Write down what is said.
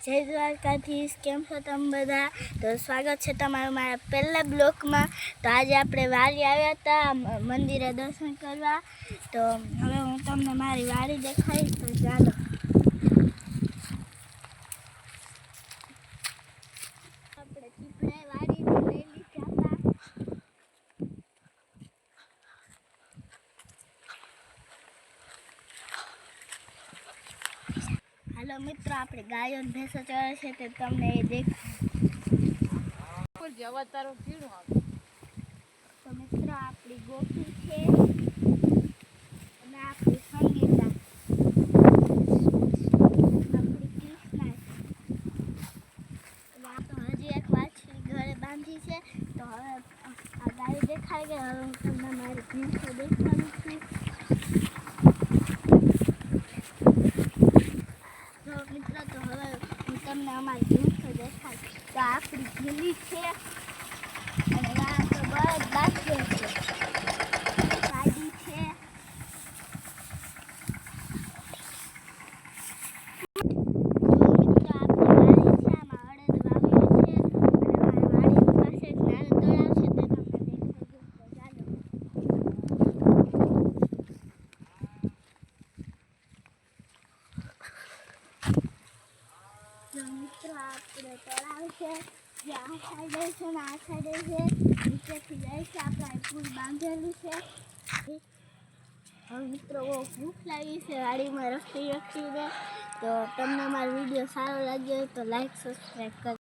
જય દ્વારકાધીશ, કેમ છો તમે બધા? તો સ્વાગત છે તમારું મારા પહેલા બ્લોગમાં. તો આજે આપણે વાડી આવ્યા હતા મંદિરે દર્શન કરવા. તો હવે હું તમને મારી વાડી દેખાડીશ. તો ચાલો. આપણે ચીપડા વાડી લઈ લીધા હતા. હાલો મિત્રો, આપણે ગાયો ને ભેંસો ચરે છે તે તમને એ દેખાય. તો મિત્રો આપણી ગોપી છે અને આપણી સંગીતા, આપણી કૃષ્ણા છે. તો હજી એક વાછડી ઘરે બાંધી છે. તો હવે આ ગાય દેખાઈ ગઈ. હવે હું તમને મારી ભેંસો દેખાડું છું. તો મિત્રો, તો હવે હું તમને અમારી ભેંસો દેખાડીશ. તો આપણી ભીલી છે અને આ તો બળદ બાકી છે. ગાડી છે. મિત્રો આપણે તળાવ છે, જે આ સાઈડે છે ને આ સાઈડે છે. નીચેથી જાય છે, આપણે પુલ બાંધેલું છે. હવે મિત્રો બહુ ભૂખ લાગી છે વાડીમાં રખડી રખડીને. તો તમને અમારો વિડીયો સારો લાગ્યો હોય તો લાઈક સબસ્ક્રાઈબ કરજો.